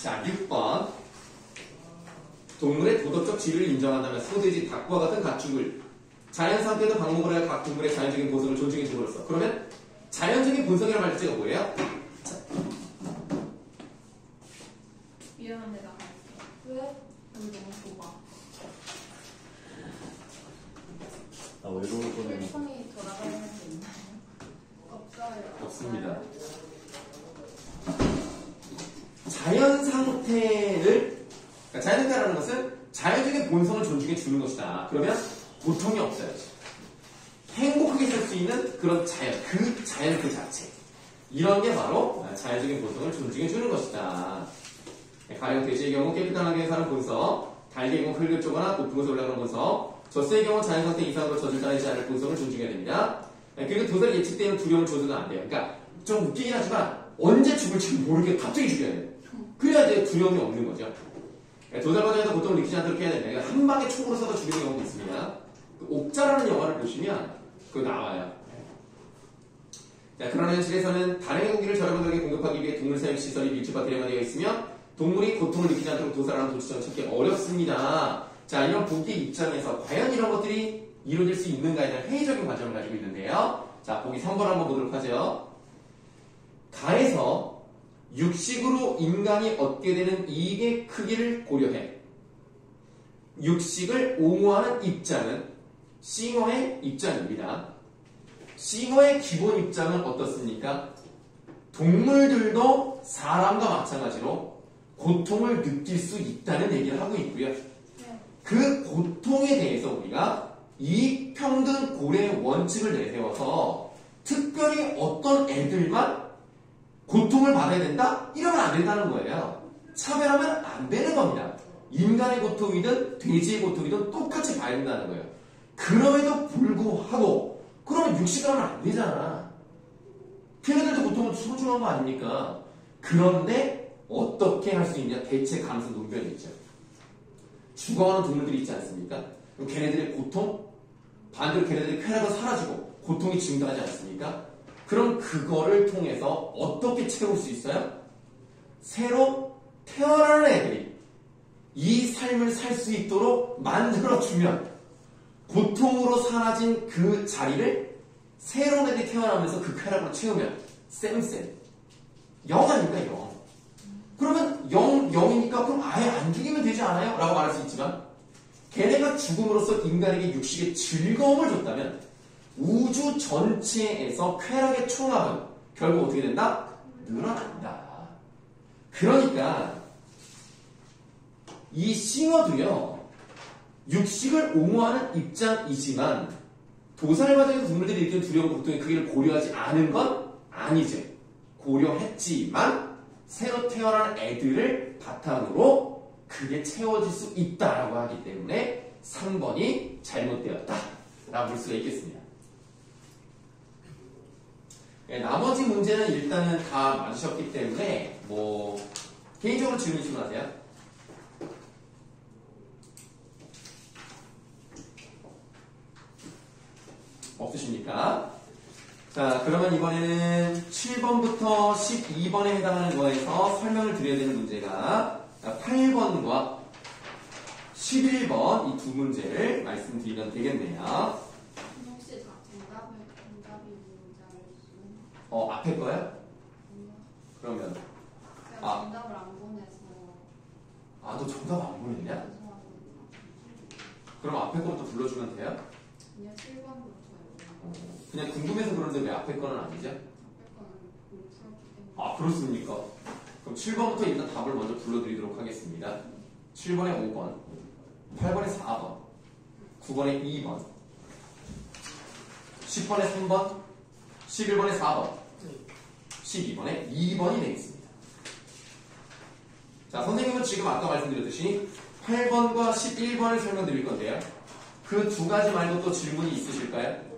자, 6번. 동물의 도덕적 지위를 인정한다면 소돼지, 닭과 같은 가축을 자연 상태에서 방목을 하여 각 동물의 자연적인 본성을 존중해 줌으로써. 그러면 자연적인 본성이라는 말자가 뭐예요? 미안한데 나갈게. 왜? 여기 너무 좁아. 나 외로울 거는 필성이 돌아가는 게 있나요? 없어요. 없습니다. 자연 상태를, 그러니까 자연 상태라는 것은 자연적인 본성을 존중해 주는 것이다. 그러면 고통이 없어야지. 행복하게 살 수 있는 그런 자연, 그 자연 그 자체. 이런 게 바로 자연적인 본성을 존중해 주는 것이다. 가령 돼지의 경우 깨끗하게 사는 본성, 닭의 경우 흙을 쪼거나 높은 곳에 올라가는 본성, 젖새의 경우 자연 상태 이상으로 젖을 따르지 않을 본성을 존중해야 됩니다. 그리고 도살이 예측되는 두려움을 줘서는 안 돼요. 그러니까 좀 웃기긴 하지만 언제 죽을지 모르게 갑자기 죽여야 돼요. 그래야 이제 두려움이 없는 거죠. 도살 과정에서 보통 느끼지 않도록 해야 됩니다. 그러니까 한 방에 총으로 쏘다 죽이는 경우도 있습니다. 그 옥자라는 영화를 보시면 그거 나와요. 자, 그런 현실에서는 다른 고기를 저렴하게 공급하기 위해 동물 사육 시설이 밀집화되어 되어 있으며 동물이 고통을 느끼지 않도록 도살하는 도치장을 찾기 어렵습니다. 자, 이런 보기 입장에서 과연 이런 것들이 이루어질 수 있는가에 대한 회의적인 관점을 가지고 있는데요. 자, 보기 3번 한번 보도록 하죠. 가에서 육식으로 인간이 얻게 되는 이익의 크기를 고려해 육식을 옹호하는 입장은 싱어의 입장입니다. 싱어의 기본 입장은 어떻습니까? 동물들도 사람과 마찬가지로 고통을 느낄 수 있다는 얘기를 하고 있고요. 그 고통에 대해서 우리가 이익평등 고려의 원칙을 내세워서 특별히 어떤 애들만 고통을 받아야 된다? 이러면 안 된다는 거예요. 차별하면 안 되는 겁니다. 인간의 고통이든 돼지의 고통이든 똑같이 봐야 된다는 거예요. 그럼에도 불구하고 그러면 육식을 하면 안 되잖아. 걔네들도 고통은 소중한 거 아닙니까? 그런데 어떻게 할 수 있냐? 대체 가능성 논변이 있죠. 죽어가는 동물들이 있지 않습니까? 그럼 걔네들의 고통? 반대로 걔네들의 쾌락은 사라지고 고통이 증가하지 않습니까? 그럼 그거를 통해서 어떻게 채울 수 있어요? 새로 태어나는 애들이 이 삶을 살 수 있도록 만들어주면 고통으로 사라진 그 자리를 새로운 애들이 태어나면서 그 쾌락으로 채우면 쌤 영 아닙니까? 영. 그러면 0이니까 그럼 아예 안 죽이면 되지 않아요? 라고 말할 수 있지만 걔네가 죽음으로써 인간에게 육식의 즐거움을 줬다면 우주 전체에서 쾌락의 총합은 결국 어떻게 된다? 늘어난다. 그러니까 이 싱어도요 육식을 옹호하는 입장이지만 도살 과정에서 동물들이 느끼는 두려움과 고통의 크기를 고려하지 않은 건 아니죠. 고려했지만 새로 태어난 애들을 바탕으로 그게 채워질 수 있다라고 하기 때문에 3번이 잘못되었다라고 볼 수가 있겠습니다. 네, 나머지 문제는 일단은 다 맞으셨기 때문에 뭐 개인적으로 질문 있으면 하세요. 없으십니까? 자, 그러면 이번에는 7번부터 12번에 해당하는 거에서 설명을 드려야 되는 문제가 8번과 11번 이 두 문제를 말씀드리면 되겠네요. 혹시 정답이 뭔지 알수 있나요? 앞에 거요? 그러면 제가 정답을 안 보내서 너 정답 안 보냈냐? 죄송합니다. 그럼 앞에 거부터 불러주면 돼요? 그냥 7번부터요. 그냥 궁금해서 그런데 왜 앞에 거는 아니죠? 앞에 거는 못 풀었기 때문에. 그렇습니까? 그럼 7번부터 일단 답을 먼저 불러드리도록 하겠습니다. 7번에 5번, 8번에 4번, 9번에 2번, 10번에 3번, 11번에 4번, 12번에 2번이 되겠습니다. 자, 선생님은 지금 아까 말씀드렸듯이 8번과 11번을 설명드릴 건데요. 그 두 가지 말고 또 질문이 있으실까요?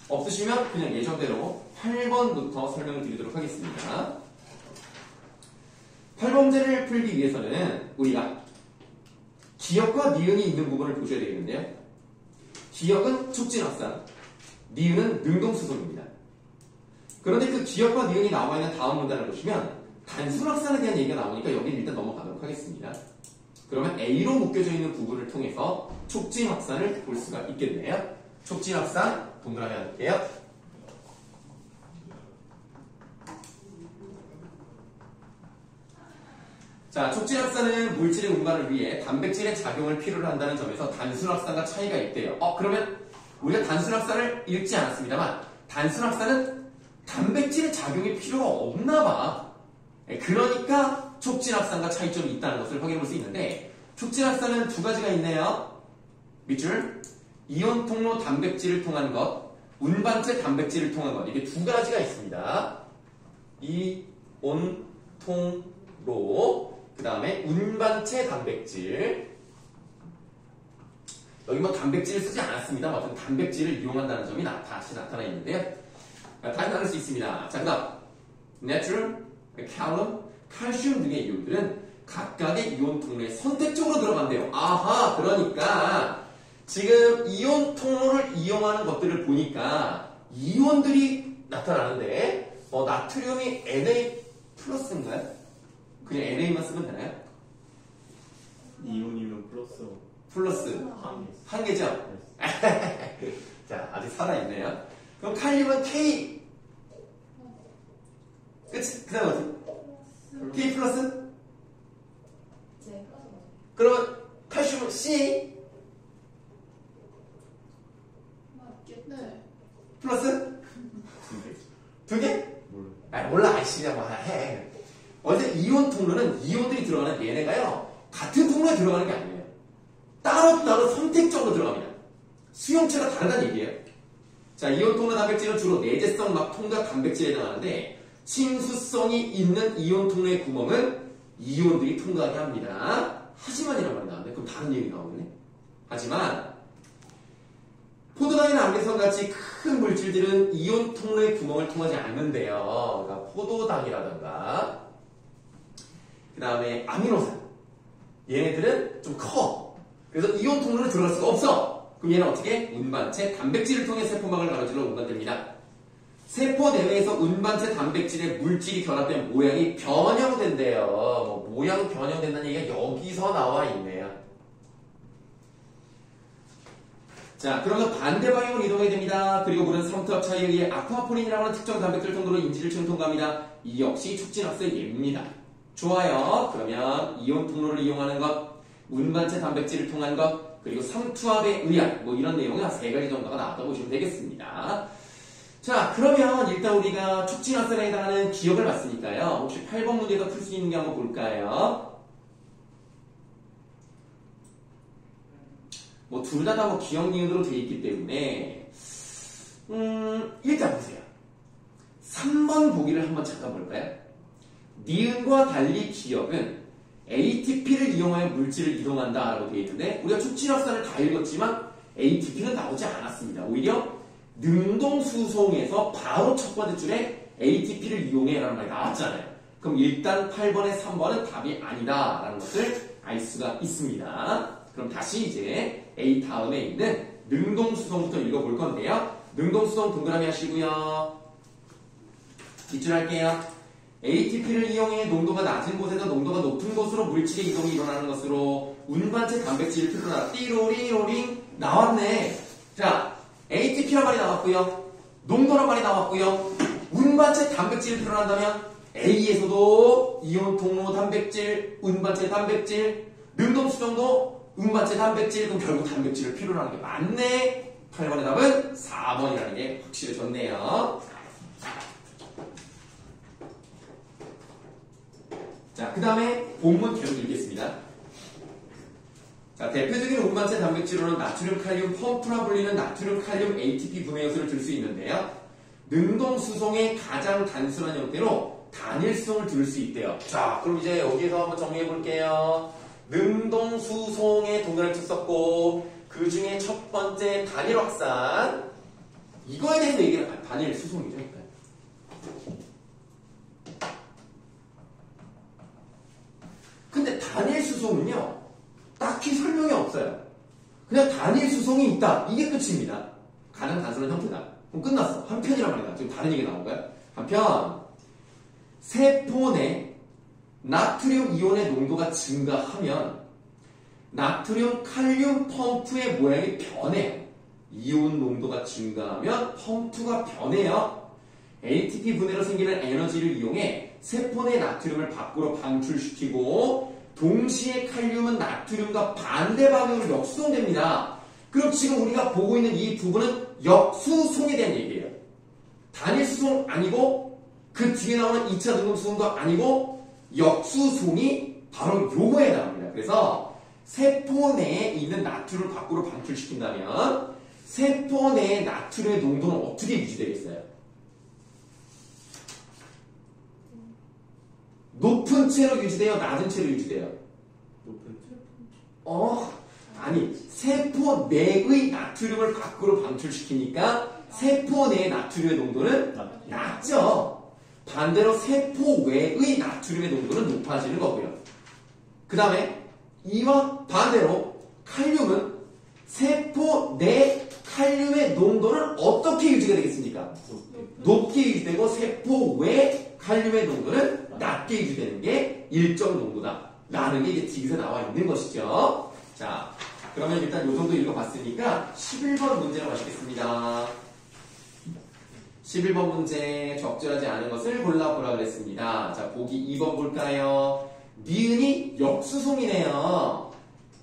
없으시면 그냥 예정대로 8번부터 설명을 드리도록 하겠습니다. 8번제를 풀기 위해서는 우리가 기역과 니은이 있는 부분을 보셔야 되겠는데요. 기역은 촉진합상, 니은은 능동수동입니다. 그런데 그 기억과 니은이 나와 있는 다음 문단을 보시면 단순 확산에 대한 얘기가 나오니까 여기는 일단 넘어가도록 하겠습니다. 그러면 A로 묶여져 있는 부분을 통해서 촉진 확산을 볼 수가 있겠네요. 촉진 확산 동그라미 할게요. 자, 촉진 확산은 물질의 운반을 위해 단백질의 작용을 필요로 한다는 점에서 단순 확산과 차이가 있대요. 그러면 우리가 단순 확산을 읽지 않았습니다만 단순 확산은 단백질의 작용이 필요가 없나 봐. 그러니까 촉진 확산과 차이점이 있다는 것을 확인해 볼 수 있는데 촉진 확산은 두 가지가 있네요. 밑줄 이온 통로 단백질을 통한 것, 운반체 단백질을 통한 것, 이게 두 가지가 있습니다. 이온 통로 그 다음에 운반체 단백질. 여기 뭐 단백질을 쓰지 않았습니다. 어떤 단백질을 이용한다는 점이 다시 나타나 있는데요. 다시 나눌 수 있습니다. 자, 그 다음 나트륨, 칼륨, 칼슘 등의 이온들은 각각의 이온 통로에 선택적으로 들어간대요. 아하, 그러니까 지금 이온 통로를 이용하는 것들을 보니까 이온들이 나타나는데 나트륨이 Na 플러스인가요? 그냥 NA만 쓰면 되나요? 이온이면 플러스 한 개죠? 자, 아직 살아있네요. 그럼 칼륨은 K 그치? 그 다음 어디? K 플러스? 네. 그러면 칼슘은 C 맞겠네. 플러스? 두 개? 몰라. 아이씨, 그냥 해. 어제 이온 통로는 이온들이 들어가는 얘네가요, 같은 통로에 들어가는 게 아니에요. 따로따로 선택적으로 들어갑니다. 수용체가 다르다는 얘기예요. 자, 이온 통로 단백질은 주로 내재성 막 통과 단백질에 해당하는데 침수성이 있는 이온 통로의 구멍은 이온들이 통과하게 합니다. 하지만이라는 말이 나왔네. 그럼 다른 얘기 나오겠네. 하지만 포도당이나 암기성 같이 큰 물질들은 이온 통로의 구멍을 통하지 않는데요. 그러니까 포도당이라든가 그 다음에 아미노산 얘네들은 좀 커. 그래서 이온 통로를 들어갈 수가 없어. 그럼 얘는 어떻게? 운반체 단백질을 통해 세포막을 가로질러 운반됩니다. 세포 내외에서 운반체 단백질에 물질이 결합된 모양이 변형된대요. 모양 변형된다는 얘기가 여기서 나와 있네요. 자, 그러면 반대 방향으로 이동해야 됩니다. 그리고 물은 삼투압 차이에 의해 아쿠아포린이라는 특정 단백질 정도로 인지를 통과합니다. 이 역시 촉진 학습의 예입니다. 좋아요. 그러면 이온 통로를 이용하는 것, 운반체 단백질을 통한 것, 그리고 삼투압에 의한 이런 내용이 한 3가지 정도가 나왔다고 보시면 되겠습니다. 자, 그러면 일단 우리가 촉진 학습에 해당하는 기억을 봤으니까요. 혹시 8번 문제에서 풀 수 있는 게 한번 볼까요? 둘 다 기억 니은으로 되어 있기 때문에 일단 보세요. 3번 보기를 한번 잠깐 볼까요? 니은과 달리 기억은 ATP를 이용하여 물질을 이동한다 라고 되어 있는데 우리가 촉진 확산을 다 읽었지만 ATP는 나오지 않았습니다. 오히려 능동수송에서 바로 첫 번째 줄에 ATP를 이용해 라는 말이 나왔잖아요. 그럼 일단 8번에 3번은 답이 아니다 라는 것을 알 수가 있습니다. 그럼 다시 이제 A 다음에 있는 능동수송부터 읽어볼 건데요. 능동수송 동그라미 하시고요. 뒷줄 할게요. ATP를 이용해 농도가 낮은 곳에서 농도가 높은 곳으로 물질의 이동이 일어나는 것으로 운반체 단백질을 필요로 띠로리로링 나왔네. 자, ATP란 말이 나왔고요. 농도란 말이 나왔고요. 운반체 단백질을 필요한다면 A에서도 이온 통로 단백질, 운반체 단백질, 능동수정도 운반체 단백질, 그럼 결국 단백질을 필요로 하는 게 맞네. 8번의 답은 4번이라는 게 확실해졌네요. 자, 그 다음에 본문 계속 읽겠습니다. 자, 대표적인 운반체 단백질로는 나트륨, 칼륨, 펌프라 불리는 나트륨, 칼륨, ATP 분해 요소를 들 수 있는데요. 능동수송의 가장 단순한 형태로 단일수송을 들 수 있대요. 자, 그럼 이제 여기서 한번 정리해 볼게요. 능동수송의 동그라미 썼고 그 중에 첫 번째 단일 확산, 이거에 대해서 얘기를 단일 수송이죠. 근데 단일 수송은요 딱히 설명이 없어요. 그냥 단일 수송이 있다, 이게 끝입니다. 가장 단순한 형태다. 그럼 끝났어. 한 편이란 말이다. 지금 다른 얘기 나온 거야. 한편 세포 내 나트륨 이온의 농도가 증가하면 나트륨 칼륨 펌프의 모양이 변해요. 이온 농도가 증가하면 펌프가 변해요. ATP 분해로 생기는 에너지를 이용해 세포 내 나트륨을 밖으로 방출시키고 동시에 칼륨은 나트륨과 반대 방향으로 역수송됩니다. 그럼 지금 우리가 보고 있는 이 부분은 역수송에 대한 얘기예요. 단일 수송 아니고 그 뒤에 나오는 2차 등급 수송도 아니고 역수송이 바로 요거에 나옵니다. 그래서 세포 내에 있는 나트륨을 밖으로 방출시킨다면 세포 내의 나트륨의 농도는 어떻게 유지되겠어요? 높은 채로 유지돼요? 낮은 채로 유지돼요? 높은 아니 세포 내의 나트륨을 밖으로 방출시키니까 세포 내의 나트륨의 농도는 낮죠. 반대로 세포 외의 나트륨의 농도는 높아지는 거고요. 그 다음에 이와 반대로 칼륨은 세포 내 칼륨의 농도는 어떻게 유지가 되겠습니까? 높게 유지되고 세포 외 칼륨의 농도는 낮게 유지되는 게 일정 농도다 라는 게 이제 딕에서 나와 있는 것이죠. 자, 그러면 일단 이 정도 읽어봤으니까 11번 문제로 가시겠습니다. 11번 문제 적절하지 않은 것을 골라보라 그랬습니다. 자, 보기 2번 볼까요? 니은이 역수송이네요.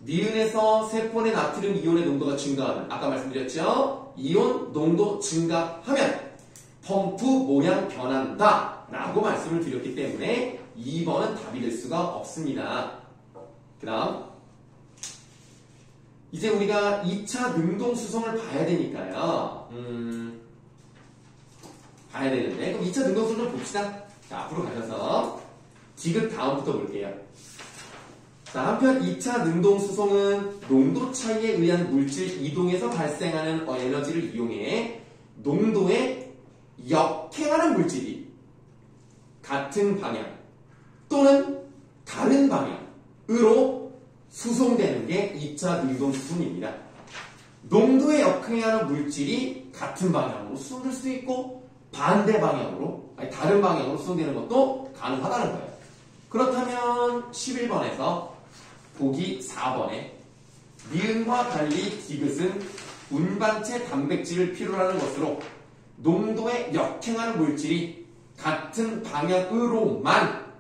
니은에서 세포 내 나트륨 이온의 농도가 증가하면 아까 말씀드렸죠? 이온 농도 증가하면 펌프 모양 변한다 라고 말씀을 드렸기 때문에 2번은 답이 될 수가 없습니다. 그 다음 이제 우리가 2차 능동 수송을 봐야 되니까요. 봐야 되는데 그럼 2차 능동 수송을 봅시다. 자, 앞으로 가셔서 디귿 다음부터 볼게요. 자, 한편 2차 능동 수송은 농도 차이에 의한 물질 이동에서 발생하는 에너지를 이용해 농도에 역행하는 물질이 같은 방향 또는 다른 방향으로 수송되는 게 2차 능동 수송입니다. 농도에 역행하는 물질이 같은 방향으로 수송될 수도 있고 반대 방향으로 아니 다른 방향으로 수송되는 것도 가능하다는 거예요. 그렇다면 11번에서 보기 4번에 니은과 달리 디귿은 운반체 단백질을 필요로 하는 것으로 농도에 역행하는 물질이 같은 방향으로만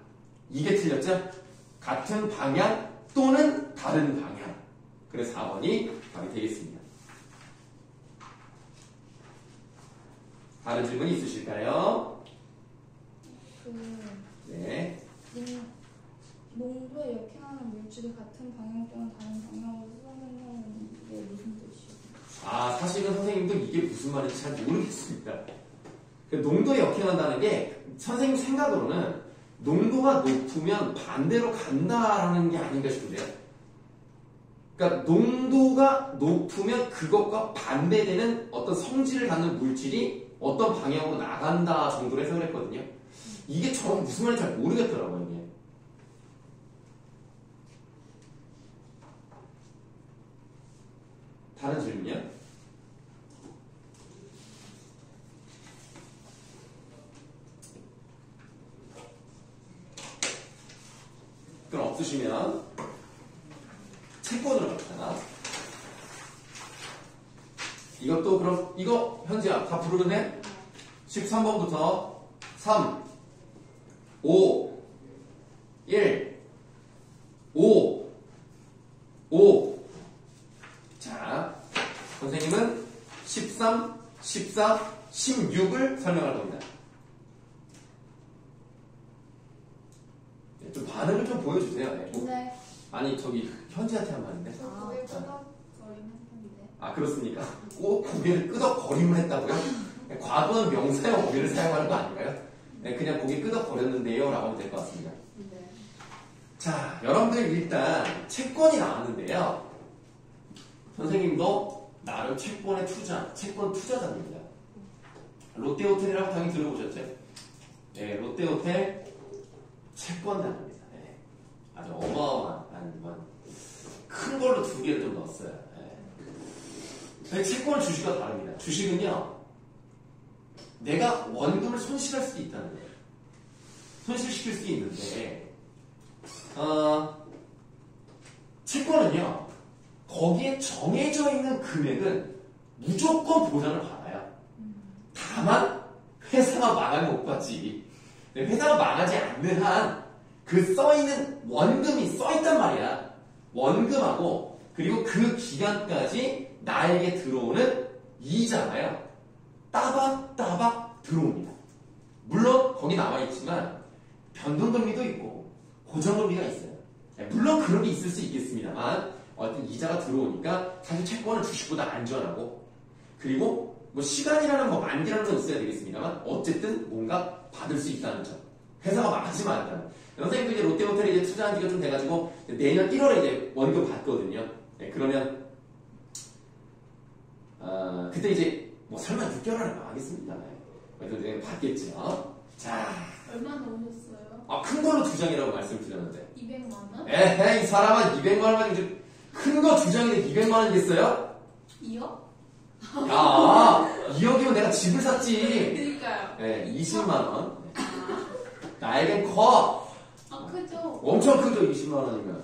이게 틀렸죠? 같은 방향 또는 다른 방향. 그래서 4번이 답이 되겠습니다. 다른 질문이 있으실까요? 네. 농도에 역행하는 물질이 같은 방향 또는 다른 방향으로 수송된다는 게 무슨 뜻이에요? 아, 사실은 선생님도 이게 무슨 말인지 잘 모르겠습니다. 농도에 역행한다는 게 선생님 생각으로는 농도가 높으면 반대로 간다라는 게 아닌가 싶은데요. 그러니까 농도가 높으면 그것과 반대되는 어떤 성질을 갖는 물질이 어떤 방향으로 나간다 정도로 해석을 했거든요. 이게 정확히 무슨 말인지 잘 모르겠더라고요. 이게. 다른 질문이요? 그럼 없으시면 채권으로 갑시다. 이것도 그럼 이거 현지야 다 부르겠네? 13번부터 3 5 1 5 5 자, 선생님은 13, 14, 16을 설명할 겁니다. 좀 반응을 좀 보여주세요. 네. 네. 아니 저기 현지한테 한 말인데. 저 고개 끄덕거림 했는데. 아 그렇습니까? 꼭 고개를 끄덕거림을 했다고요? 과거는 명사형 어휘를 사용하는 거 아닌가요? 네, 그냥 고개 끄덕거렸는데요 라고 하면 될 것 같습니다. 네. 자, 여러분들 일단 채권이 나왔는데요. 선생님도 나름 채권에 채권 투자자입니다. 롯데호텔이라고 당연히 들어보셨죠? 네, 롯데호텔 채권단입니다. 네. 아주 어마어마한 큰 걸로 2개를 좀 넣었어요. 네. 채권 주식과 다릅니다. 주식은요 내가 원금을 손실할 수도 있다는 거예요. 손실시킬 수 있는데 채권은요 거기에 정해져 있는 금액은 무조건 보장을 받아요. 다만 회사가 망하면 못 받지. 회사가 망하지 않는 한 그 써있는 원금이 써있단 말이야. 원금하고 그리고 그 기간까지 나에게 들어오는 이자가요 따박따박 들어옵니다. 물론 거기 나와있지만 변동금리도 있고 고정금리가 있어요. 물론 그런 게 있을 수 있겠습니다만 어쨌든 이자가 들어오니까 사실 채권은 주식보다 안전하고 그리고 뭐 시간이라는 거 만기라는 건 있어야 되겠습니다만 어쨌든 뭔가 받을 수 있다는 점. 회사가 망하지만 않다는. 선생님도 이제 롯데호텔에 이제 투자한 지가 좀 돼가지고 내년 1월에 이제 원금 받거든요. 네, 그러면 그때 이제 뭐 설마 6개월 안에 망하겠습니다. 그래서 이제 받겠죠. 자, 얼마나 오셨어요? 큰 걸로 2장이라고 말씀을 드렸는데. 200만 원? 에헤이, 이 사람은 200만 원만 큰 거 2장인데 200만 원이겠어요? 2억? 야, 2억이면 내가 집을 샀지. 그니까요. 네, 20만 원. 나에겐 커. 크죠? 엄청 크죠, 20만 원이면.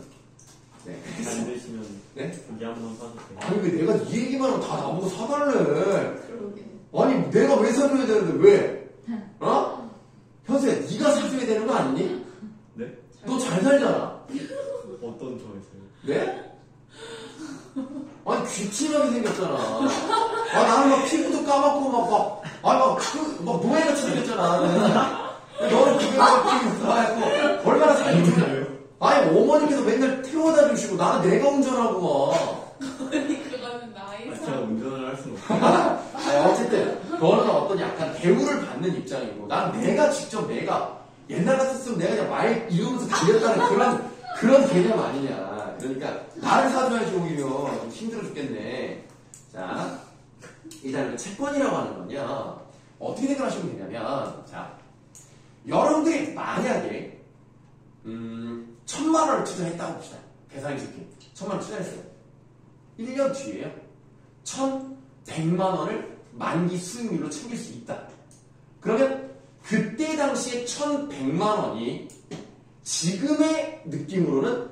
네. 잘 되시면 네? 고기 한번 사주세요. 아니, 왜 내가 이 얘기만 하면 다 나보고 사달래. 그러게. 아니, 내가 왜 사줘야 되는데, 왜? 어? 현수야, 네가 사줘야 되는 거 아니니? 네? 너 잘 살잖아. 어떤 점에서요? 네? 아니, 귀침하게 생겼잖아. 나는 막 피부도 까맣고, 막 노예같이 생겼잖아. 너는 그거가 피부도 하얗고, 얼마나 살겠냐. 아니, 어머니께서 맨날 태워다 주시고, 나는 내가 운전하고, 그거는 나이 제가 운전을 할 수는 없어요. 아니, 어쨌든, 너는 어떤 약간 대우를 받는 입장이고, 난 내가 직접 옛날 같았으면 내가 그냥 말 이러면서 달렸다는 그런 개념 아니냐. 그러니까, 나를 사줘야지 오히려 좀 힘들어 죽겠네. 자, 일단 채권이라고 하는 건요, 어떻게 생각하시면 되냐면, 자, 여러분들이 만약에, 1,000만 원을 투자했다고 봅시다. 계산이 좋게. 1,000만 원 투자했어요. 1년 뒤에요. 1,100만 원을 만기 수익률로 챙길 수 있다. 그러면 그때 당시에 1,100만 원이 지금의 느낌으로는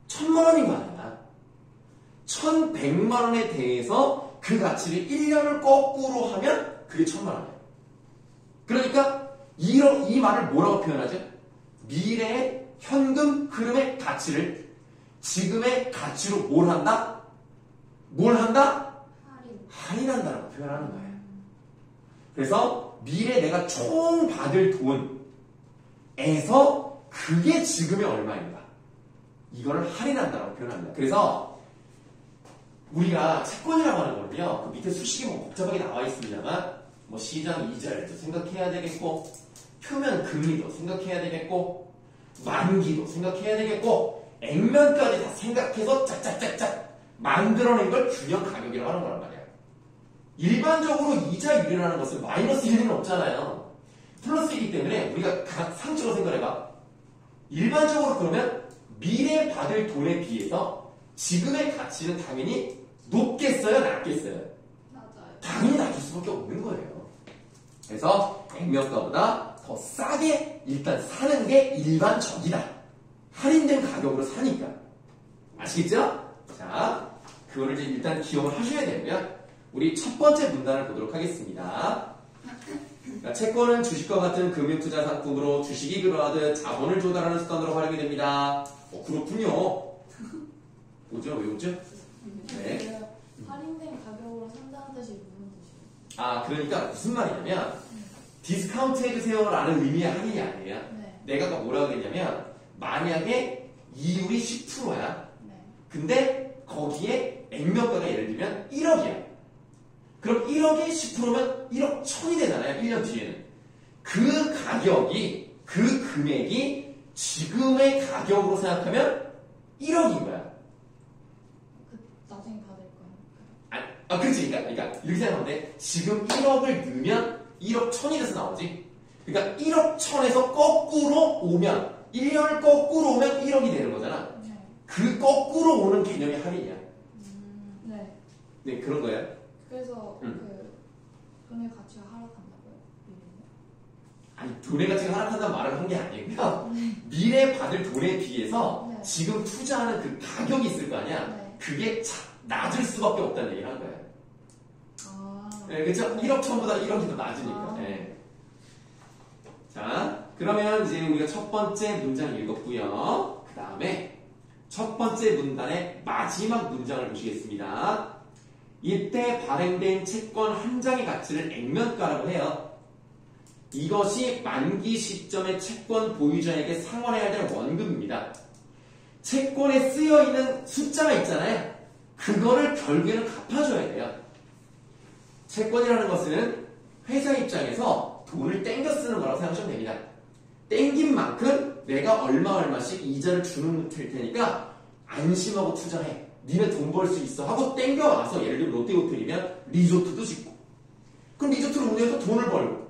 1,000만 원인 거 아니야. 1,100만 원에 대해서 그 가치를 1년을 거꾸로 하면 그게 1,000만 원이야. 그러니까 이 말을 뭐라고 표현하죠? 미래의 현금 흐름의 가치를 지금의 가치로 뭘 한다? 할인한다라고 표현하는 거예요. 그래서 미래 내가 총 받을 돈에서 그게 지금의 얼마인가? 이거를 할인한다라고 표현합니다. 그래서 우리가 채권이라고 하는 거는요, 그 밑에 수식이 뭐 복잡하게 나와 있습니다만, 뭐 시장 이자율도 생각해야 되겠고, 표면 금리도 생각해야 되겠고, 만기도 생각해야 되겠고, 액면까지 다 생각해서 짝짝짝짝 만들어낸 걸 균형 가격이라고 하는 거란 말이야. 일반적으로 이자율이라는 것은 마이너스 1은 없잖아요. 플러스 1이기 때문에 우리가 각 상식으로 생각해봐. 일반적으로 그러면 미래 받을 돈에 비해서 지금의 가치는 당연히 높겠어요? 낮겠어요? 맞아요. 당연히 낮을 수밖에 없는 거예요. 그래서 액면가보다 더 싸게 일단 사는 게 일반적이다. 할인된 가격으로 사니까. 아시겠죠? 자, 그거를 이제 일단 기억을 하셔야 되고요. 우리 첫 번째 문단을 보도록 하겠습니다. 그러니까 채권은 주식과 같은 금융투자 상품으로 주식이 그러하듯 자본을 조달하는 수단으로 활용이 됩니다. 그렇군요. 뭐죠? 왜 웃죠? 네. 할인된 가격으로 산다는 뜻이 무슨 뜻이에요? 그러니까 무슨 말이냐면 디스카운트 해주세요라는 의미의 할인이 아니에요. 네. 내가 아까 뭐라고 그랬냐면 만약에 이율이 10%야. 네. 근데 거기에 액면가가 예를 들면 1억이야. 그럼 1억에 10%면 1억 1000이 되잖아요. 1년 뒤에는. 그 가격이, 그 금액이 지금의 가격으로 생각하면 1억인 거야. 나중에 받을 거예요. 그렇지. 그러니까 이렇게 생각하면 돼. 지금 1억을 넣으면 1억 1000이 돼서 나오지. 그러니까 1억 1000에서 거꾸로 오면 1년을 거꾸로 오면 1억이 되는 거잖아. 네. 그 거꾸로 오는 개념이 할인이야. 네. 네, 그런 거예요. 그래서 그 돈의 가치가 하락한다고요? 돈의 가치가 하락한다는 말을 한 게 아니고요. 미래에 받을 돈에 비해서 네. 지금 투자하는 그 가격이 있을 거 아니야. 네. 그게 낮을 수밖에 없다는 얘기를 한 거예요. 아. 네, 그렇죠? 1억 천보다 1억이 더 낮으니까. 아. 네. 자, 그러면 이제 우리가 첫 번째 문장 읽었고요. 그 다음에 첫 번째 문단의 마지막 문장을 보시겠습니다. 이때 발행된 채권 한 장의 가치를 액면가라고 해요. 이것이 만기 시점의 채권 보유자에게 상환해야 될 원금입니다. 채권에 쓰여있는 숫자가 있잖아요. 그거를 결국에는 갚아줘야 돼요. 채권이라는 것은 회사 입장에서 돈을 땡겨 쓰는 거라고 생각하시면 됩니다. 땡긴 만큼 내가 얼마씩 이자를 주는 테니까 안심하고 투자해. 니네 돈 벌 수 있어 하고 땡겨와서 예를 들면 롯데호텔이면 리조트도 짓고 그럼 리조트를 운영해서 돈을 벌고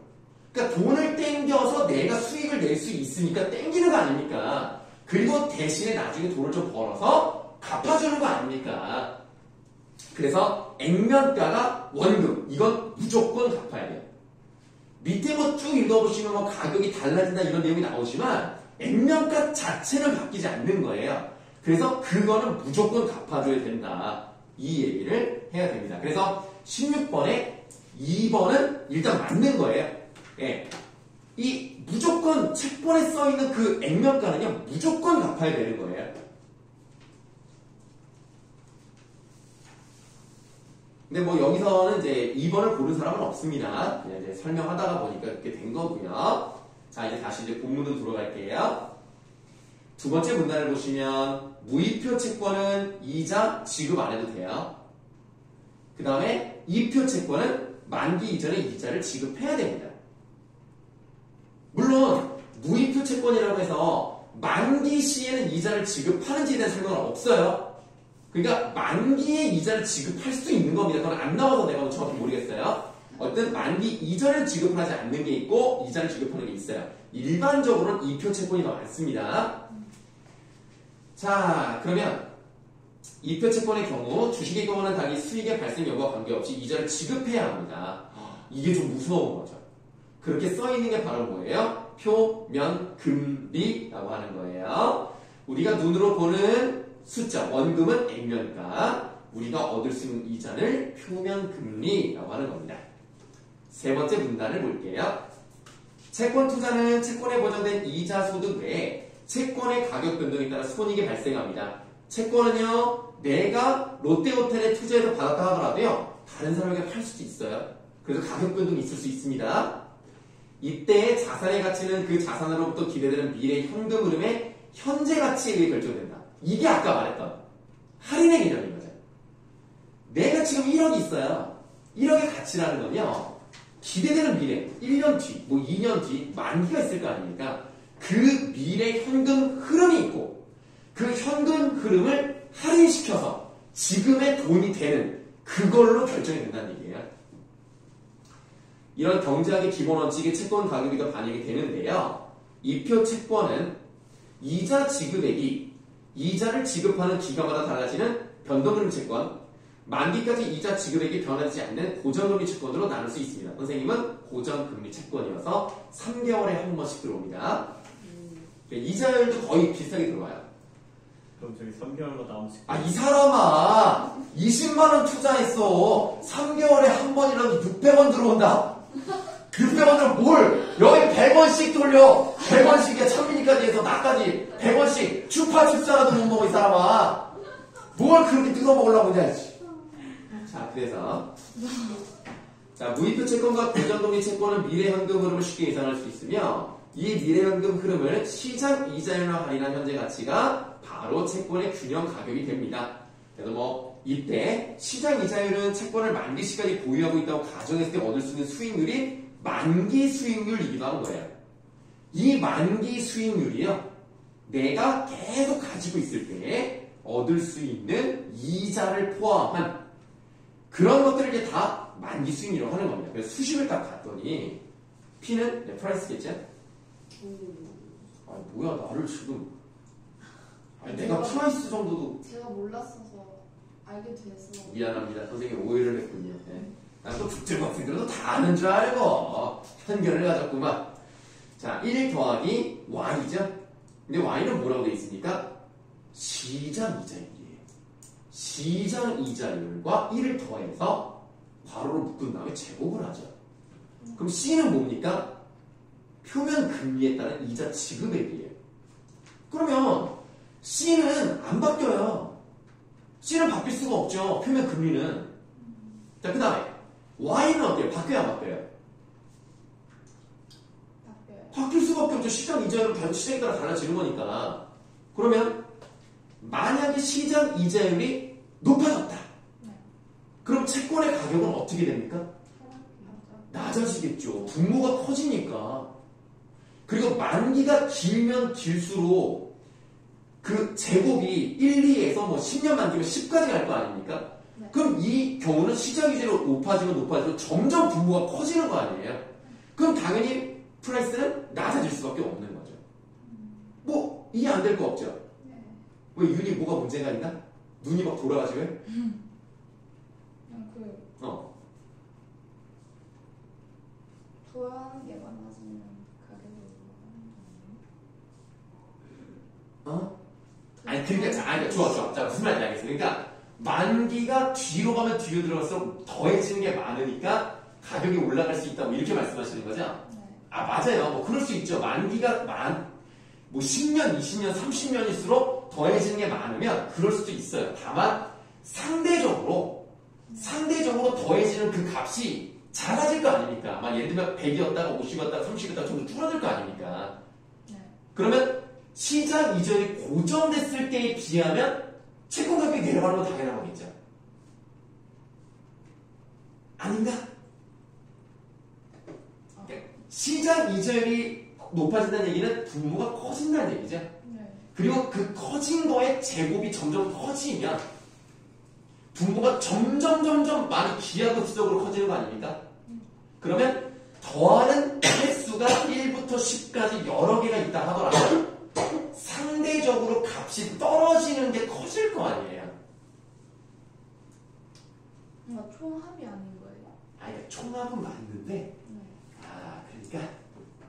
그러니까 돈을 땡겨서 내가 수익을 낼 수 있으니까 땡기는 거 아닙니까? 그리고 대신에 나중에 돈을 좀 벌어서 갚아주는 거 아닙니까? 그래서 액면가가 원금 이건 무조건 갚아야 돼요. 밑에 뭐 쭉 읽어보시면 뭐 가격이 달라진다 이런 내용이 나오지만 액면가 자체는 바뀌지 않는 거예요. 그래서 그거는 무조건 갚아줘야 된다. 이 얘기를 해야 됩니다. 그래서 16번에 2번은 일단 맞는 거예요. 예. 이 무조건 채권에 써있는 그 액면가는요, 무조건 갚아야 되는 거예요. 근데 뭐 여기서는 이제 2번을 고른 사람은 없습니다. 그냥 이제 설명하다가 보니까 그렇게 된 거고요. 자, 이제 다시 이제 본문으로 들어갈게요. 두 번째 문단을 보시면 무이표 채권은 이자 지급 안 해도 돼요. 그 다음에 이표 채권은 만기 이전에 이자를 지급해야 됩니다. 물론 무이표 채권이라고 해서 만기 시에는 이자를 지급하는지에 대한 설명은 없어요. 그러니까 만기에 이자를 지급할 수 있는 겁니다. 그건 안 나와서 내가 정확히 모르겠어요. 어떤 만기 이전에 지급을 하지 않는 게 있고 이자를 지급하는 게 있어요. 일반적으로는 이표 채권이 더 많습니다. 자, 그러면 이표 채권의 경우 주식의 경우는 당연히 수익의 발생 여부와 관계없이 이자를 지급해야 합니다. 이게 좀 무서운 거죠. 그렇게 써있는 게 바로 뭐예요? 표면금리라고 하는 거예요. 우리가 눈으로 보는 숫자, 원금은 액면가, 우리가 얻을 수 있는 이자를 표면금리라고 하는 겁니다. 세 번째 문단을 볼게요. 채권 투자는 채권에 보장된 이자 소득 외에 채권의 가격 변동에 따라 손익이 발생합니다. 채권은요, 내가 롯데호텔에 투자해서 받았다 하더라도요, 다른 사람에게 팔 수도 있어요. 그래서 가격 변동이 있을 수 있습니다. 이때 자산의 가치는 그 자산으로부터 기대되는 미래 현금 흐름의 현재 가치에 의해 결정된다. 이게 아까 말했던 할인의 개념인 거죠. 내가 지금 1억이 있어요. 1억의 가치라는 건요, 기대되는 미래, 1년 뒤, 뭐 2년 뒤, 만기가 있을 거 아닙니까? 그 미래 현금 흐름이 있고, 그 현금 흐름을 할인시켜서 지금의 돈이 되는 그걸로 결정이 된다는 얘기예요. 이런 경제학의 기본 원칙이 채권 가격이 더 반영이 되는데요. 이표 채권은 이자 지급액이 이자를 지급하는 기간마다 달라지는 변동금리 채권, 만기까지 이자 지급액이 변하지 않는 고정금리 채권으로 나눌 수 있습니다. 선생님은 고정금리 채권이어서 3개월에 한 번씩 들어옵니다. 이자율도 거의 비슷하게 들어와요. 그럼 저기 3개월마다 한 번씩. 이 사람아 20만원 투자했어. 3개월에 한 번이라도 600원 들어온다. 600원 들어 뭘? 여기 100원씩 돌려. 100원씩이야. 천민이까지 해서 나까지 100원씩 추파춥사라도 못 먹어 이 사람아. 뭘 그렇게 뜯어먹으려고 그냥. 자, 그래서 자, 무이표 채권과 고정금리 채권은 미래 현금 흐름을 쉽게 예상할 수 있으며 이 미래 현금 흐름을 시장 이자율로 할인한 현재 가치가 바로 채권의 균형 가격이 됩니다. 그래서 뭐 이때 시장 이자율은 채권을 만기 시까지 보유하고 있다고 가정했을 때 얻을 수 있는 수익률이 만기 수익률이기도 하는 거예요. 이 만기 수익률이요, 내가 계속 가지고 있을 때 얻을 수 있는 이자를 포함한 그런 것들을 이제 다 만기 수익률이라고 하는 겁니다. 그래서 수식을 딱 봤더니 P는 프라이스겠죠? 뭐야 나를 지금 내가 프라이스 정도도 제가 몰랐어서 알게 돼서 미안합니다. 선생님 오해를 했군요. 난 또 국제학생들은 다 아는 줄 알고 편견을 가졌구만. 자, 1 더하기 y죠. 근데 y는 뭐라고 되어 있습니까? 시장 이자율이에요. 시장 이자율과 1을 더해서 괄호로 묶은 다음에 제곱을 하죠. 그럼 C는 뭡니까? 표면 금리에 따른 이자 지급액이에요. 그러면 C는 안 바뀌어요. C는 바뀔 수가 없죠. 표면 금리는. 자, 그 다음에 Y는 어때요? 바뀌어요, 안 바뀌어요? 바뀌어요. 바뀔 수밖에 없죠. 시장 이자율은 시장에 따라 달라지는 거니까. 그러면 만약에 시장 이자율이 높아졌다. 네. 그럼 채권의 가격은 어떻게 됩니까? 낮아지겠죠. 분모가 커지니까. 그리고 만기가 길면 길수록 그 제곱이 1, 2에서 뭐 10년 만기면 10까지 갈 거 아닙니까? 네. 그럼 이 경우는 시장 이자율이 높아지면 점점 분모가 커지는 거 아니에요? 그럼 당연히 프라이스는 낮아질 수밖에 없는 거죠. 뭐 이해 안 될 거 없죠? 네. 왜 윤이 뭐가 문제가 있나? 눈이 막 돌아가지고 해? 그냥 좋아하는 게 많아지면 가격이 올라가는 거 어? 아니 그러니까 좋아. 자, 무슨 말인지 알겠어. 그러니까 만기가 뒤로 가면 뒤로 들어갈수록 더해지는 게 많으니까 가격이 올라갈 수 있다고 이렇게 말씀하시는 거죠? 네. 아, 맞아요. 뭐 그럴 수 있죠. 만기가 뭐 10년, 20년, 30년일수록 더해지는 게 많으면 그럴 수도 있어요. 다만 상대적으로 더해지는 그 값이 작아질 거 아닙니까? 막 예를 들면 100이었다가 50이었다가 30이었다가 좀 줄어들 거 아닙니까? 네. 그러면 시장 이자율이 고정됐을 때에 비하면 채권 가격이 내려가는 건 당연한 거겠죠. 아닌가? 그러니까 시장 이자율이 높아진다는 얘기는 분모가 커진다는 얘기죠. 네. 그리고 그 커진 거의 제곱이 점점 커지면 분모가 점점 많이 기하급수적으로 커지는 거 아닙니까? 그러면 더하는 횟수가 1부터 10까지 여러 개가 있다 하더라도 상대적으로 값이 떨어지는 게 커질 거 아니에요. 뭔가 총합이 아닌 거예요. 아니, 총합은 맞는데, 네. 그러니까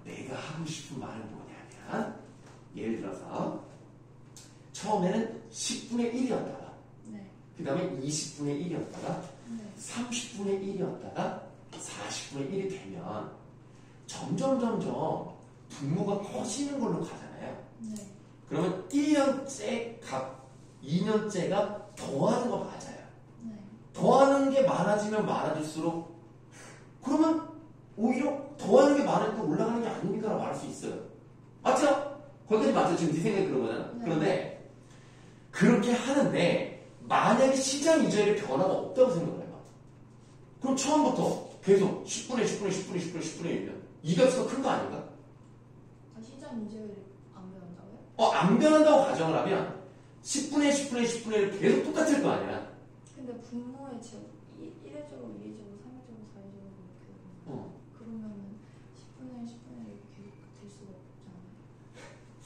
내가 하고 싶은 말은 뭐냐면, 예를 들어서 처음에는 10분의 1이었다가, 네. 그 다음에 20분의 1이었다가, 네. 30분의 1이었다가 40분의 1이 되면 점점 분모가 커지는 걸로 가잖아요. 네. 그러면 1년째 값, 2년째가 더하는 거 맞아요. 네. 더하는 게 많아지면 많아질수록 그러면 오히려 더하는 게 많으니까 올라가는 게 아닙니까? 라고 말할 수 있어요. 맞죠? 거기까지 맞죠? 지금 네 생각이 그런 거잖아. 네. 그런데 그렇게 하는데 만약에 시장 이자율의 변화가 없다고 생각을 해봐. 그럼 처음부터 계속 10분의 1이면 이 값이 더 큰 거 아닌가? 시장 이자율이 안 변한다고요? 안 변한다고 가정을 하면 10분의 1 계속 똑같을 거 아니야. 근데 분모의 제곱 1의 제곱, 2의 제곱, 3의 제곱, 4의 제곱 이렇게 그러면은 10분의 1 계속 될 수가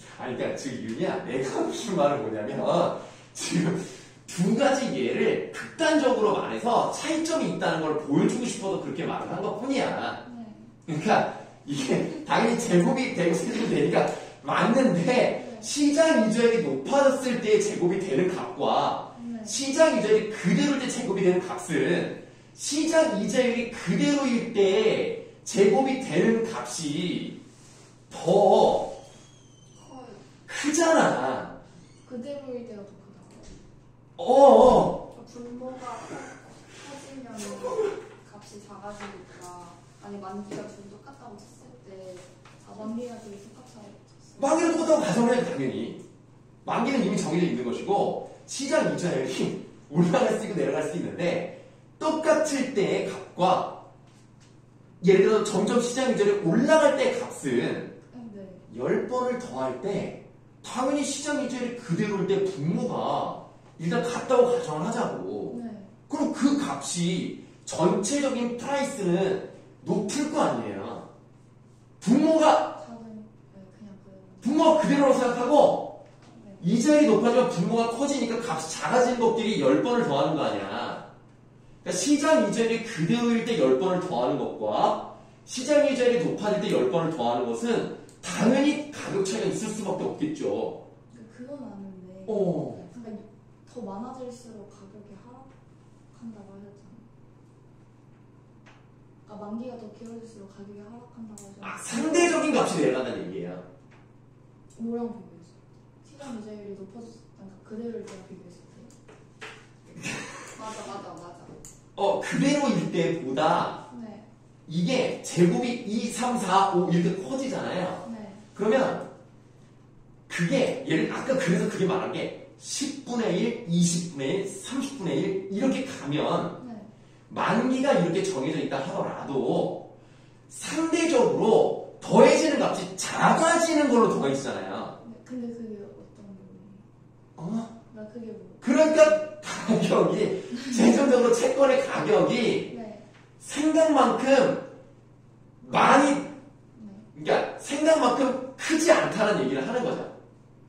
없잖아요. 그러니까 지금 윤이야, 내가 하고 싶은 말은 뭐냐면 지금 두 가지 예를 극단적으로 말해서 차이점이 있다는 걸 보여주고 싶어서 그렇게 말을 한 것뿐이야. 네. 그러니까 이게 당연히 제곱이 되고 세제곱이 되니까 맞는데 시장 이자율이 높아졌을 때 제곱이 되는 값과 네. 시장 이자율이 그대로일 때 제곱이 되는 값은 시장 이자율이 그대로일 때 제곱이 되는 값이 더 커요. 크잖아. 그대로일 때가 더 크다고요? 분모가 커지면 값이 작아지니까 아니 만기가 둘이 똑같다고 쳤을 때 만기가 둘이 똑같다고 쳤어요. 만기는 똑같다고 가정을 해요, 당연히. 만기는 이미 정해져 있는 것이고 시장 이자율이 올라갈 수 있고 내려갈 수 있는데 똑같을 때의 값과 예를 들어 점점 시장 이자율이 올라갈 때의 값은 네. 10번을 더할 때 당연히 시장 이자율이 그대로일 때 분모가 일단 같다고 가정을 하자고. 네. 그럼 그 값이 전체적인 프라이스는 높을 거 아니에요. 분모가 작은 그냥 분모가 그대로라고 생각하고 네. 이자율이 높아지면 분모가 커지니까 값이 작아지는 것끼리 10번을 더하는 거 아니야. 그러니까 시장 이자율이 그대로일 때 10번을 더하는 것과 시장 이자율이 높아질 때 10번을 더하는 것은 당연히 가격 차이가 있을 수밖에 없겠죠. 그건 아는데. 그러니까 더 많아질수록 가격이 하락한다고 하셨잖아요. 그러니까 만기가 더 길어질수록 가격이 하락한다고 하셨잖아요. 상대적인 값이 내려간다는 얘기예요. 뭐랑 비교했어? 시장 이자율이 높아졌을 때, 그러니까 그대로일 때랑 비교했을 때. 맞아. 그대로일 때보다 네. 이게 제곱이 2, 3, 4, 5 이렇게 커지잖아요. 네. 그러면 그게 아까 그래서 그게 말한 게 10분의 1, 20분의 1, 30분의 1 이렇게 가면 네. 만기가 이렇게 정해져 있다 하더라도 상대적으로 더해지는 값이 작아지는 걸로 더해지잖아요. 네. 근데 그게 어떤 의미예요? 나 그게 뭐? 그러니까 가격이 최종적으로 채권의 가격이 네. 생각만큼 많이 네. 그러니까 생각만큼 크지 않다는 얘기를 하는 거죠.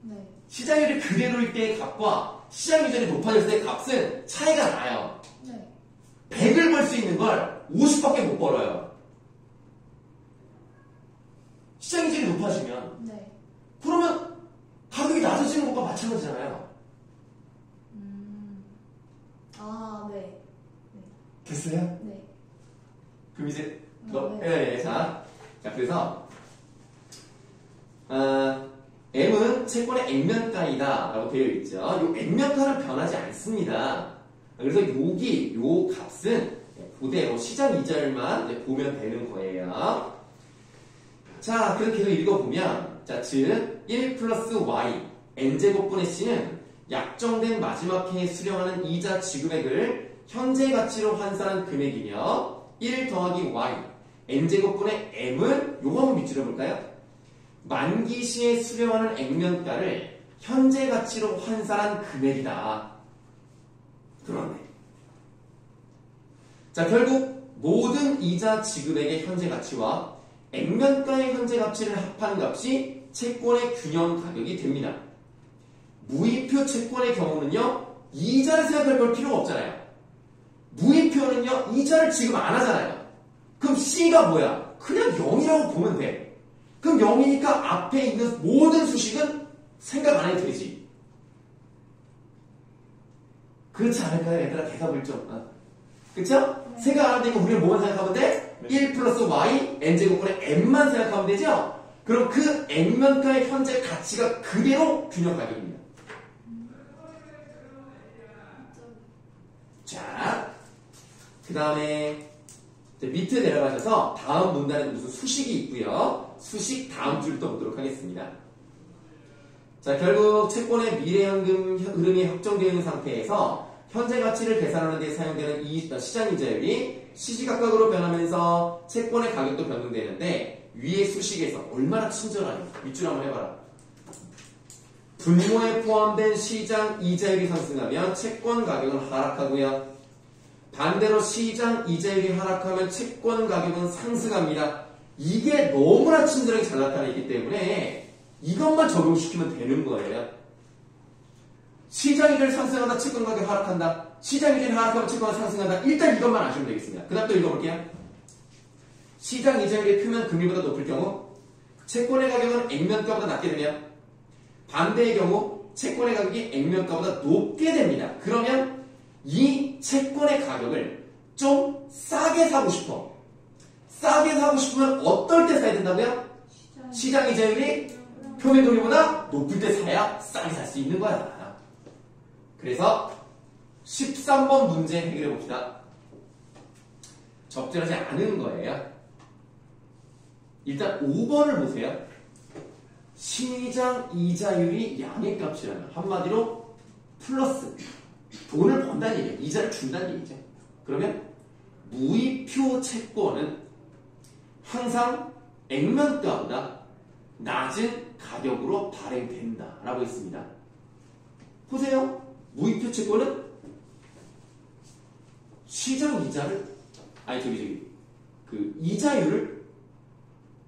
네. 시장률이 그대로일 때의 값과 시장 이전이 높아졌을 때의 값은 차이가 나요. 네. 100을 벌 수 있는 걸 50밖에 못 벌어요. 시장 이전이 높아지면 네. 그러면 가격이 낮아지는 것과 마찬가지잖아요. 네. 됐어요? 네. 그럼 이제 네. 자, 그래서 M은 채권의 액면가이다 라고 되어 있죠. 이 액면가는 변하지 않습니다. 그래서 요 값은 그대로 시장 이자율만 보면 되는 거예요. 자, 그럼 계속 읽어보면 즉 1 플러스 y n제곱분의 c는 약정된 마지막 해에 수령하는 이자 지급액을 현재 가치로 환산한 금액이며 1 더하기 y n제곱분의 m은 요거 한번 밑줄여 볼까요? 만기 시에 수령하는 액면가를 현재 가치로 환산한 금액이다. 그러네. 자, 결국 모든 이자 지급액의 현재 가치와 액면가의 현재 가치를 합한 값이 채권의 균형 가격이 됩니다. 무이표 채권의 경우는요, 이자를 생각할 걸 필요가 없잖아요. 무이표는요, 이자를 지급 안 하잖아요. 그럼 C가 뭐야? 그냥 0이라고 보면 돼. 그럼 0이니까 앞에 있는 모든 수식은 생각 안 해도 되지. 그렇지 않을까요? 얘들아, 대답을 좀. 그쵸? 네. 생각 안 하니까 우리는 뭐만 생각하면 돼? 네. 1 플러스 y, n제곱분의 m만 생각하면 되죠? 그럼 그 액면가의 현재 가치가 그대로 균형 가격입니다. 자, 그 다음에 밑에 내려가셔서 다음 문단에 무슨 수식이 있고요. 수식 다음 줄 또 보도록 하겠습니다. 자, 결국 채권의 미래현금 흐름이 확정되어 있는 상태에서 현재 가치를 계산하는 데 사용되는 이 시장 이자율이 시시각각으로 변하면서 채권의 가격도 변동되는데 위의 수식에서 얼마나 친절하니? 밑줄 한번 해봐라. 분모에 포함된 시장 이자율이 상승하면 채권 가격은 하락하고요. 반대로 시장 이자율이 하락하면 채권 가격은 상승합니다. 이게 너무나 친절하게 잘 나타나 있기 때문에 이것만 적용시키면 되는 거예요. 시장 이자율이 상승한다, 채권 가격이 하락한다. 시장 이자율이 하락하면 채권이 상승한다. 일단 이것만 아시면 되겠습니다. 그 다음 또 읽어볼게요. 시장 이자율이 크면 금리보다 높을 경우 채권의 가격은 액면가보다 낮게 되면 반대의 경우 채권의 가격이 액면가보다 높게 됩니다. 그러면 이 채권의 가격을 좀 싸게 사고 싶어. 싸게 사고 싶으면 어떨 때 사야 된다고요? 시장 이자율이 표면 금리보다 높을 때 사야 싸게 살 수 있는 거야. 그래서 13번 문제 해결해 봅시다. 적절하지 않은 거예요. 일단 5번을 보세요. 시장 이자율이 양의 값이라면 한마디로 플러스 돈을 번다는 얘기예요. 이자를 준다는 얘기죠. 그러면 무이표 채권은 항상 액면가보다 낮은 가격으로 발행된다 라고 했습니다. 보세요. 무이표 채권은 시장 이자를 그 이자율을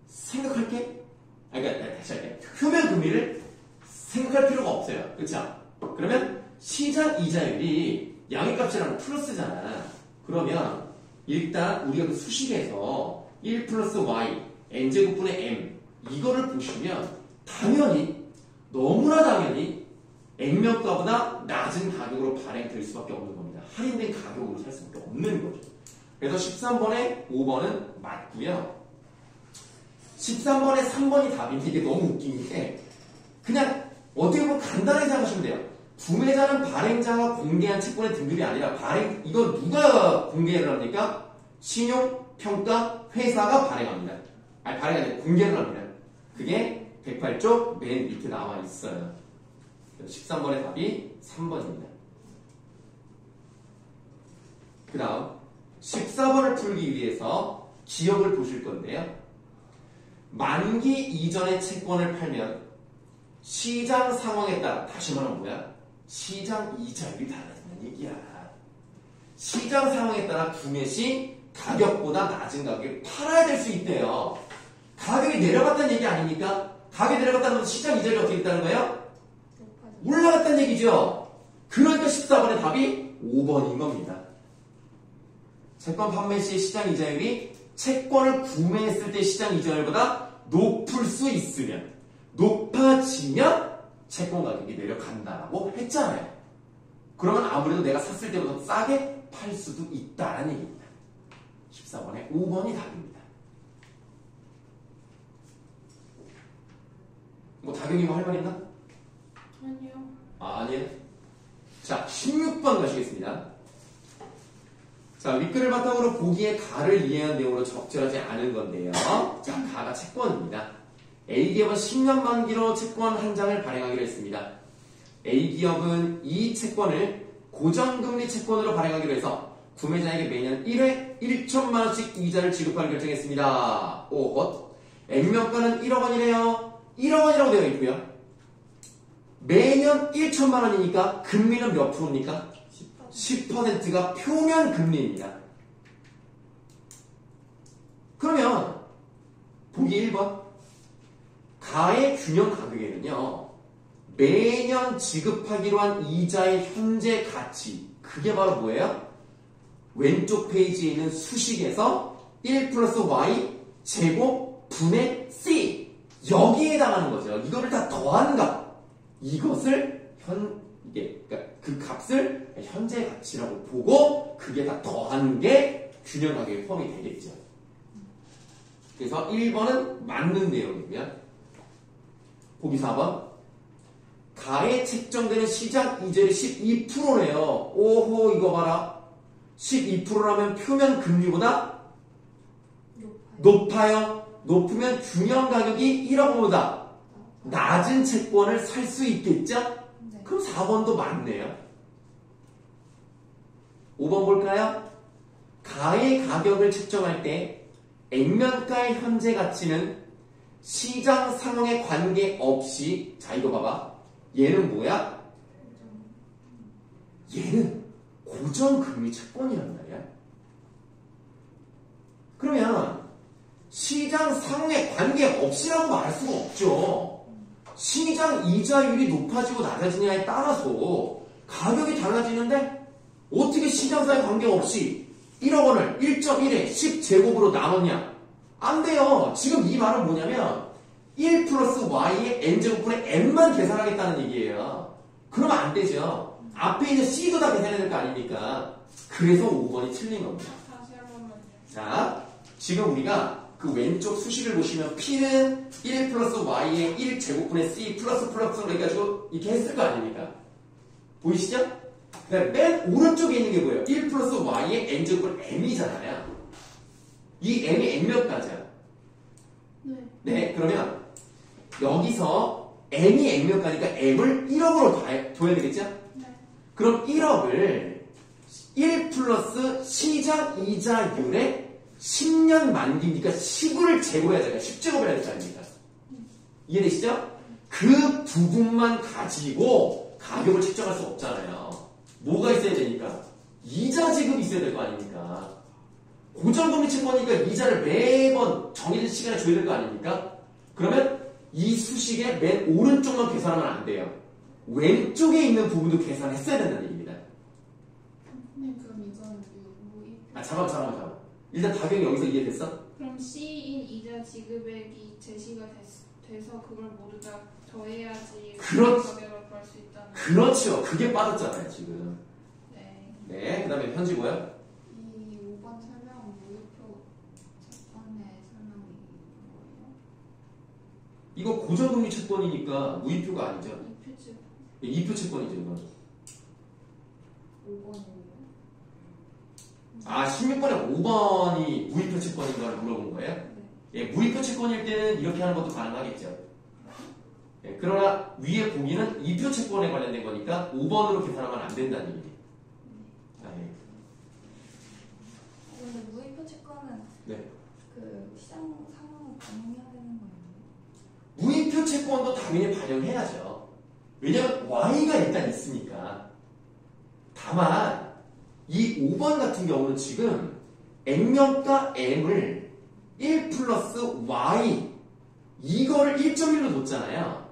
생각할게. 그러니까 다시 할게. 표면 금리를 생각할 필요가 없어요. 그렇죠? 그러면 시장 이자율이 양의 값이랑 플러스잖아. 그러면 일단 우리가 그 수식에서 1 플러스 y n제곱분의 m 이거를 보시면 당연히 너무나 당연히 액면가보다 낮은 가격으로 발행될 수밖에 없는 겁니다. 할인된 가격으로 살 수밖에 없는 거죠. 그래서 13번에 5번은 맞고요. 13번에 3번이 답인데 이게 너무 웃긴 게 그냥 어떻게 보면 간단하게 생각하시면 돼요. 구매자는 발행자가 공개한 채권의 등급이 아니라 이거 누가 공개를 합니까? 신용평가 회사가 발행합니다. 아니 발행이 아니라 공개를 합니다. 그게 108쪽 맨 밑에 나와 있어요. 13번의 답이 3번입니다. 그 다음 14번을 풀기 위해서 기억을 보실 건데요. 만기 이전의 채권을 팔면 시장 상황에 따라 다시 말하면 뭐야? 시장 이자율이 달라진다는 얘기야. 시장 상황에 따라 구매 시 가격보다 낮은 가격에 팔아야 될 수 있대요. 가격이 내려갔다는 얘기 아닙니까? 가격이 내려갔다는 건 시장 이자율이 어떻게 됐다는 거예요? 올라갔다는 얘기죠. 그러니까 14번의 답이 5번인 겁니다. 채권 판매 시 시장 이자율이 채권을 구매했을 때 시장 이자율보다 높을 수 있으면, 높아지면 채권 가격이 내려간다라고 했잖아요. 그러면 아무래도 내가 샀을 때보다 싸게 팔 수도 있다는 얘기입니다. 14번에 5번이 답입니다. 뭐 다경이 뭐 할 말 있나? 아니요. 아니에요. 자, 16번 가시겠습니다. 자, 윗글을 바탕으로 보기에 가를 이해한 내용으로 적절하지 않은 건데요. 자, 가가 채권입니다. A기업은 10년 만기로 채권 한 장을 발행하기로 했습니다. A기업은 이 채권을 고정금리 채권으로 발행하기로 해서 구매자에게 매년 1회 1천만 원씩 이자를 지급하기로 결정했습니다. 오헛. 액면가는 1억 원이래요. 1억 원이라고 되어 있고요. 매년 1천만 원이니까 금리는 몇 프로입니까? 10%가 표면 금리입니다. 그러면 보기 1번 가의 균형 가격에는요 매년 지급하기로 한 이자의 현재 가치, 그게 바로 뭐예요? 왼쪽 페이지에 있는 수식에서 1 플러스 y 제곱 분의 c, 여기에 해당하는 거죠. 이거를 다 더한 값, 이것을 그러니까 그 값을 현재 가치라고 보고 그게 다 더하는 게 균형 가격에 포함이 되겠죠. 그래서 1번은 맞는 내용이고요. 보기 4번. 가에 책정되는 시장 이자율이 12%래요. 오호, 이거 봐라. 12%라면 표면 금리보다 높아요. 높으면 균형 가격이 1억보다 낮은 채권을 살 수 있겠죠? 네. 그럼 4번도 맞네요. 5번 볼까요? 가의 가격을 책정할 때 액면가의 현재 가치는 시장 상황에 관계없이, 자 이거 봐봐, 얘는 뭐야? 얘는 고정금리 채권이란 말이야. 그러면 시장 상황에 관계없이라고 말할 수가 없죠. 시장 이자율이 높아지고 낮아지냐에 따라서 가격이 달라지는데 어떻게 시장사에 관계없이 1억 원을 1.1에 10제곱으로 나눴냐? 안 돼요. 지금 이 말은 뭐냐면 1 플러스 y의 n제곱분의 n만 계산하겠다는 얘기예요. 그러면 안 되죠. 앞에 있는 c도 다 계산해야 될 거 아닙니까? 그래서 5번이 틀린 겁니다. 다시 한 번만요. 자, 지금 우리가 그 왼쪽 수식을 보시면 p는 1 플러스 y의 1제곱분의 c 플러스로 해가지고 이렇게 했을 거 아닙니까? 보이시죠? 그다음에 맨 오른쪽에 있는 게 뭐예요? 1 플러스 y의 n제곱은 m이잖아요. 이 m이 액면가죠. 네. 네, 그러면 여기서 m이 액면가니까 m을 1억으로 둬야 되겠죠? 네. 그럼 1억을 1 플러스 시장 이자율의 10년 만기니까 10을 제곱해야 되잖아요. 10제곱을 해야 되지 않습니까? 이해되시죠? 그 부분만 가지고 가격을 책정할 수 없잖아요. 뭐가 있어야 되니까? 이자 지급이 있어야 될 거 아닙니까? 고정금리 채권이니까 이자를 매번 정해진 시간에 줘야 될 거 아닙니까? 그러면 이 수식의 맨 오른쪽만 계산하면 안 돼요. 왼쪽에 있는 부분도 계산했어야 된다는 얘기입니다. 네, 그럼 이거는 뭐 잠깐만. 일단 답이 여기서 이해됐어? 그럼 C인 이자 지급액이 제시가 돼서 그걸 모두 다 더해야지 가격을 구할 수 있다는. 그렇죠. 그게 빠졌잖아요 지금. 네. 네. 그 다음에 현지 뭐야? 이 5번 설명은 무효표 채권의 설명이 뭐예요? 이거 고정금리 채권이니까 무이표가 아니죠. 이표 채권. 이표 채권이죠 이건. 5번이요? 아 16번에 5번이 무이표 채권인가를 물어본 거예요? 네. 예, 무이표 채권일 때는 이렇게 하는 것도 가능하겠죠. 예, 그러나 위에 보기는 이표 채권에 관련된 거니까 5번으로 계산하면 안 된다는 얘기예요. 아, 예. 근데 무이표 채권은 네. 그 시장 상황을 반영해야 되는 거예요? 무이표 채권도 당연히 반영해야죠. 왜냐면 Y가 일단 있으니까. 다만 이 5번 같은 경우는 지금 액면가 M을 1 플러스 Y 이거를 1.1로 뒀잖아요.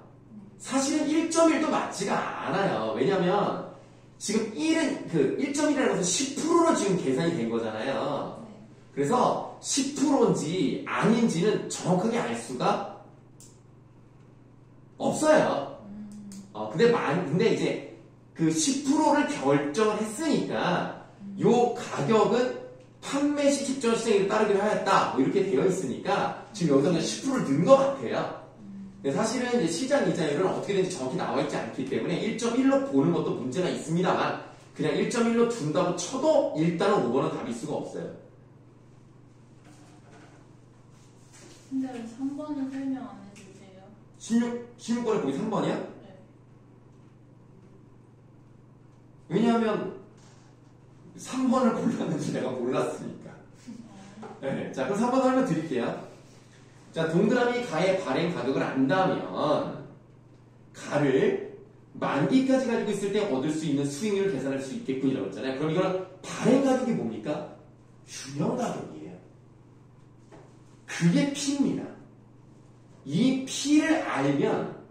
사실은 1.1도 맞지가 않아요. 왜냐면 지금 1은 그 1.1이라고 해서 10%로 지금 계산이 된 거잖아요. 네. 그래서 10%인지 아닌지는 정확하게 알 수가 없어요. 근데 이제 그 10%를 결정을 했으니까 요 가격은 판매 시 직전 시장에 따르기로 하였다. 뭐 이렇게 되어 있으니까 지금 여기서 그냥 10%를 넣은 것 같아요. 근데 사실은 이제 시장 이자율은 어떻게든지 정확히 나와 있지 않기 때문에 1.1로 보는 것도 문제가 있습니다만 그냥 1.1로 둔다고 쳐도 일단은 5번은 답일 수가 없어요. 근데 왜 3번은 설명 안 해주세요? 16번에 보기 3번이야? 네. 왜냐하면 3번을 골랐는지 내가 몰랐으니까. 네, 자, 그럼 3번 설명 드릴게요. 자, 동그라미 가의 발행 가격을 안다면 가를 만기까지 가지고 있을 때 얻을 수 있는 수익률을 계산할 수 있겠군이라고 했잖아요. 그럼 이건 발행 가격이 뭡니까? 유형 가격이에요. 그게 P입니다. 이 P를 알면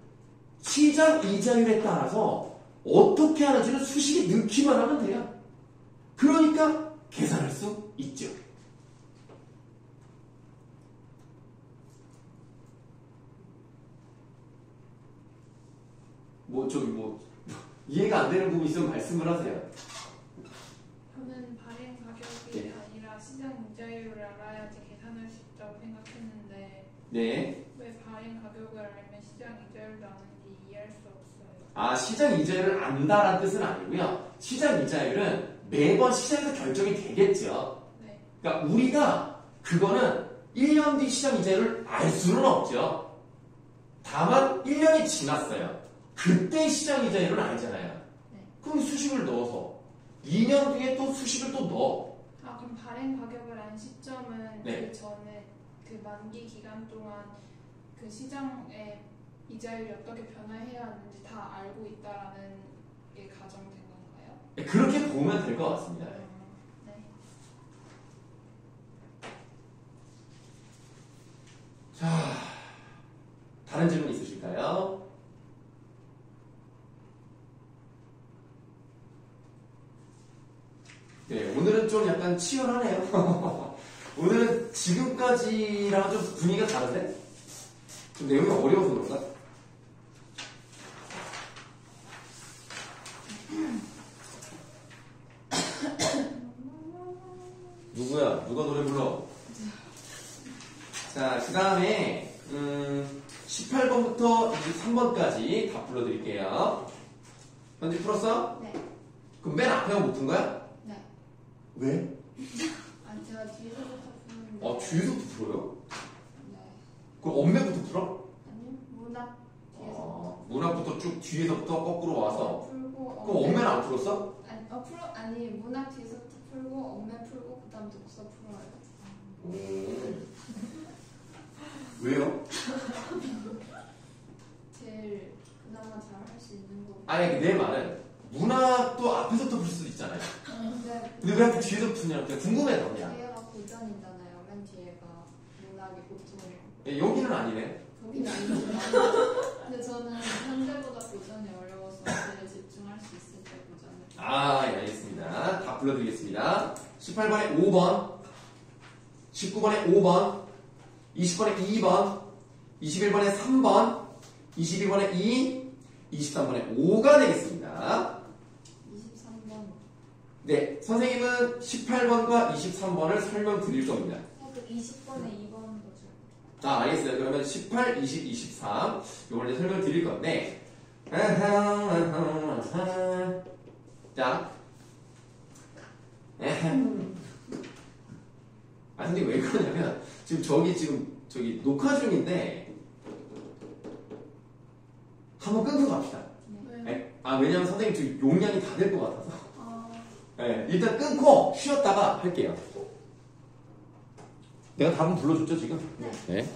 시장 이자율에 따라서 어떻게 하는지는 수식에 넣기만 하면 돼요. 그러니까 계산할 수 있죠. 이해가 안 되는 부분이 있으면 말씀을 하세요. 저는 발행 가격이 네. 아니라 시장 이자율을 알아야지 계산할 수 있다고 생각했는데 네. 왜 발행 가격을 알면 시장 이자율도 아는지 이해할 수 없어요. 아, 시장 이자율을 안다라는 뜻은 아니고요. 시장 이자율은 매번 시장에서 결정이 되겠죠. 네. 그러니까 우리가 그거는 1년 뒤 시장 이자율을 알 수는 없죠. 다만 1년이 지났어요. 그때 시장 이자율은 알잖아요. 네. 그럼 수식을 넣어서 2년 뒤에 또 수식을 또 넣어. 아 그럼 발행 가격을 안 시점은 네. 그 전에 그 만기 기간 동안 그 시장의 이자율이 어떻게 변화해야 하는지 다 알고 있다라는 게 가정된 건가요? 네, 그렇게 보면 될 것 같습니다. 네. 자, 다른 질문 있으실까요? 네, 오늘은 좀 약간 치열하네요. 오늘은 지금까지랑 좀 분위기가 다른데? 좀 내용이 어려워서 그런가? 누구야? 누가 노래 불러? 자, 그 다음에 18번부터 23번까지 다 불러드릴게요. 현지 풀었어? 네. 그럼 맨 앞에만 못 푼 거야? 네. 왜? 아 제가 뒤에서부터 푸는데. 뒤에서부터 풀어요? 네. 그럼 엄매부터 풀어? 아니 문학 뒤에서. 문학부터 쭉 뒤에서부터 거꾸로 와서. 풀고. 그럼 엄매는 안 풀었어? 아니 문학 뒤에서부터 풀고 엄매 풀고 그다음 독서 풀어요. 왜요? 제일 그나마 잘 할 수 있는 거. 아니, 내 말은 문학도 앞에서부터 풀 수도 있잖아요. 근데 왜 뒤에서 푸냐? 그냥 궁금해서 그냥. 뒤에가 고전이잖아요. 맨 뒤에가 문학이 보통이에요. 여기는 아니네. 거기는 아니지만 근데 저는 현대보다 고전이 어려워서 제일 집중할 수 있을 때 고전을. 예, 알겠습니다. 다 불러드리겠습니다. 18번에 5번. 19번에 5번, 20번에 2번, 21번에 3번, 22번에 2, 23번에 5가 되겠습니다. 23번. 네, 선생님은 18번과 23번을 설명드릴 겁니다. 그 20번에 2번도 줘. 아, 알겠어요. 그러면 18, 20, 23 이걸 이제 설명드릴 건데 자 아, 근데 왜 그러냐면 저기 녹화 중인데 한번 끊고 갑시다. 네. 아, 왜냐면 선생님 지금 용량이 다 될 것 같아서. 아, 네, 일단 끊고 쉬었다가 할게요. 내가 답은 불러줬죠 지금? 네. 네.